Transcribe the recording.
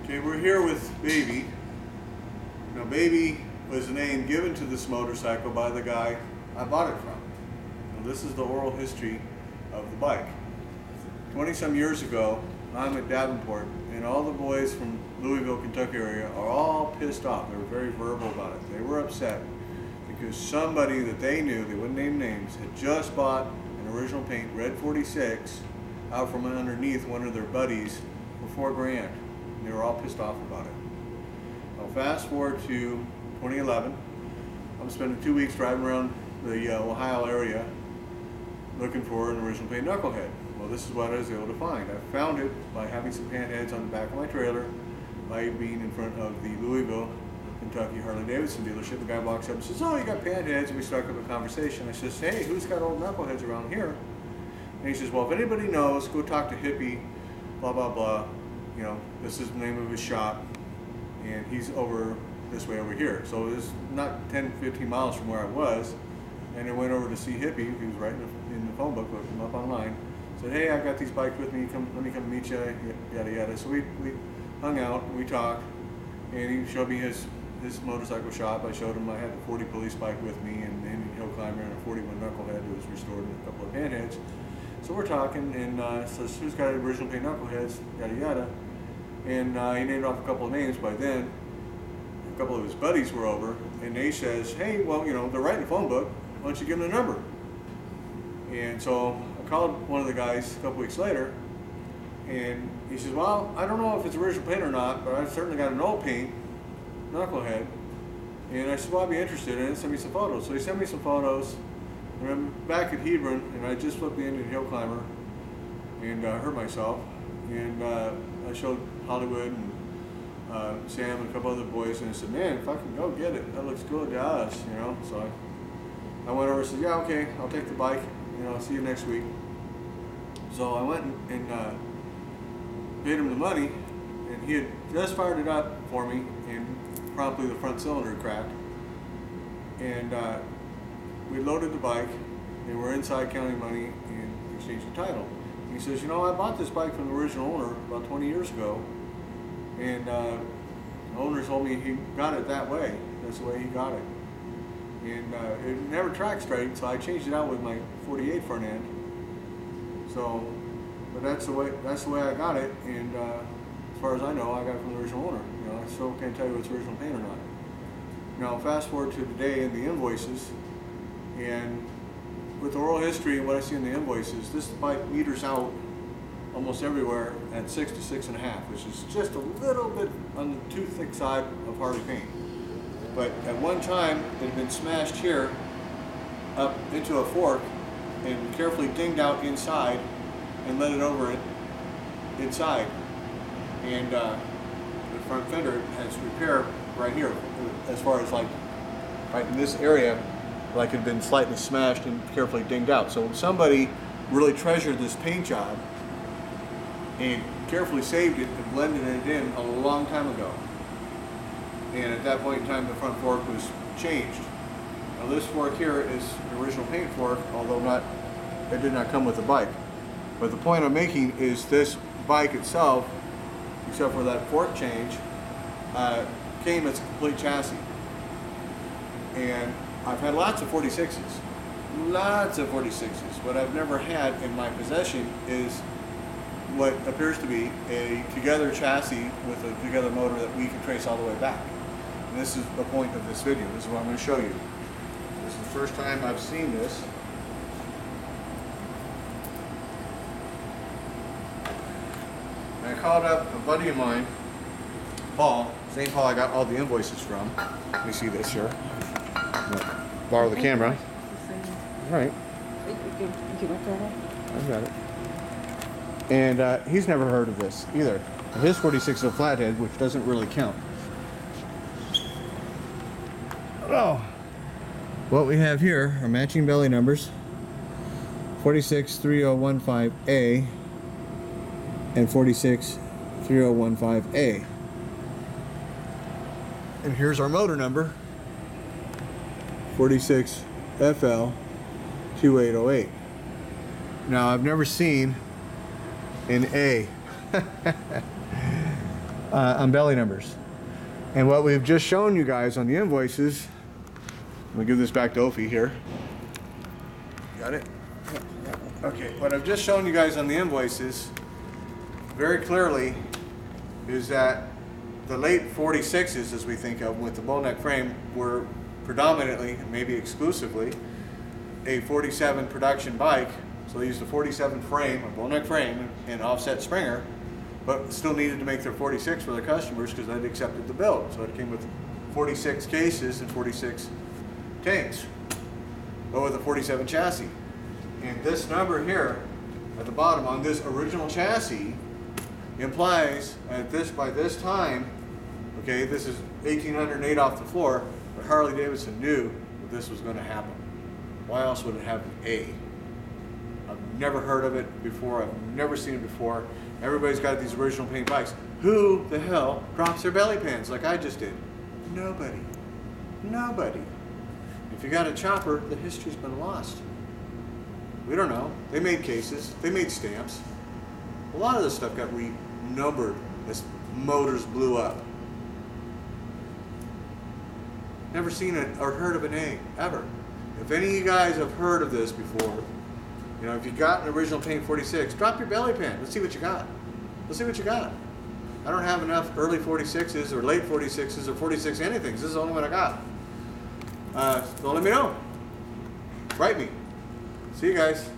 Okay, we're here with Baby. Now, Baby was the name given to this motorcycle by the guy I bought it from. Now, this is the oral history of the bike. 20-some years ago, I'm at Davenport, and all the boys from Louisville, Kentucky area are all pissed off. They were very verbal about it. They were upset because somebody that they knew, they wouldn't name names, had just bought an original paint red 46 out from underneath one of their buddies for $4 grand. And they were all pissed off about it. Now fast forward to 2011. I'm spending 2 weeks driving around the Ohio area looking for an original paint Knucklehead. Well, this is what I was able to find. I found it by having some paint heads on the back of my trailer, by being in front of the Louisville, Kentucky Harley Davidson dealership. The guy walks up and says, "Oh, you got paint heads?" And we struck up a conversation. I says, "Hey, who's got old Knuckleheads around here?" And he says, "Well, if anybody knows, go talk to Hippie, blah, blah, blah. You know, this is the name of his shop, and he's over this way over here." So it was not 10, 15 miles from where I was. And I went over to see Hippie. He was right in the phone book, looked him up online. Said, "Hey, I've got these bikes with me. Let me come meet you." Yada yada. So we hung out, we talked, and he showed me his motorcycle shop. I showed him I had a 40 police bike with me, and a hill climber, and a 41 Knucklehead that was restored, and a couple of paint heads. So we're talking, and says, "Who's got original paint Knuckleheads?" Yada yada. And he named off a couple of names. By then, a couple of his buddies were over, and they says, "Hey, well, you know, they're writing a phone book. Why don't you give them the number?" And so I called one of the guys a couple weeks later, and he says, "Well, I don't know if it's original paint or not, but I've certainly got an old paint Knucklehead." And I said, "Well, I'd be interested in it. Send me some photos." So he sent me some photos, and I'm back at Hebron, and I just flipped the Indian hill climber and hurt myself. And I showed Hollywood and Sam and a couple other boys, and I said, "Man, fucking go get it. That looks good to us, you know." So I went over and said, "Yeah, okay, I'll take the bike. You know, I'll see you next week." So I went and paid him the money, and he had just fired it up for me, and promptly the front cylinder cracked. And we loaded the bike, and we're inside counting money and exchanged the title. And he says, "You know, I bought this bike from the original owner about 20 years ago, and the owner told me he got it that way. That's the way he got it. And it never tracked straight, so I changed it out with my 48 front end. So, but that's the way I got it, and as far as I know, I got it from the original owner. You know, I still can't tell you if it's original paint or not." Now, fast forward to today in the invoices, and with the oral history and what I see in the invoices, this bike meters out almost everywhere at 6 to 6.5, which is just a little bit on the too thick side of Harley paint. But at one time, it had been smashed here up into a fork and carefully dinged out inside and let it over it inside. And the front fender has repair right here, as far as like right in this area, like it had been slightly smashed and carefully dinged out. So somebody really treasured this paint job and carefully saved it and blended it in a long time ago. And at that point in time, the front fork was changed. Now this fork here is the original paint fork, although it did not come with the bike. But the point I'm making is this bike itself, except for that fork change, came as a complete chassis. And I've had lots of 46s. What I've never had in my possession is what appears to be a together chassis with a together motor that we can trace all the way back. And this is the point of this video. This is what I'm going to show you. This is the first time I've seen this. And I called up a buddy of mine, Paul, same Paul I got all the invoices from. Let me see this here. Borrow the camera. All right. I've got it. And he's never heard of this either. His 46 is a flathead, which doesn't really count. Oh, what we have here are matching belly numbers: 463015A and 463015A. And here's our motor number: 46FL2808. Now, I've never seen an A. on belly numbers. And what we've just shown you guys on the invoices, I'm gonna give this back to Ophi here. Got it? Okay, what I've just shown you guys on the invoices very clearly is that the late 46s, as we think of with the bullneck frame, were predominantly, maybe exclusively, a 47 production bike. So they used a 47 frame, a bullneck frame, and offset springer, but still needed to make their 46 for their customers because they'd accepted the build. So it came with 46 cases and 46 tanks, but with a 47 chassis. And this number here at the bottom on this original chassis implies at this, by this time, okay, this is 1808 off the floor, but Harley Davidson knew that this was going to happen. Why else would it have an A? I've never heard of it before. I've never seen it before. Everybody's got these original paint bikes. Who the hell drops their belly pans like I just did? Nobody. Nobody. If you got a chopper, the history's been lost. We don't know. They made cases. They made stamps. A lot of this stuff got renumbered as motors blew up. Never seen it or heard of an A, ever. If any of you guys have heard of this before, you know, if you got an original paint 46, drop your belly pan. Let's see what you got. Let's see what you got. I don't have enough early 46s or late 46s or 46 anythings. This is the only one I got. So let me know. Write me. See you guys.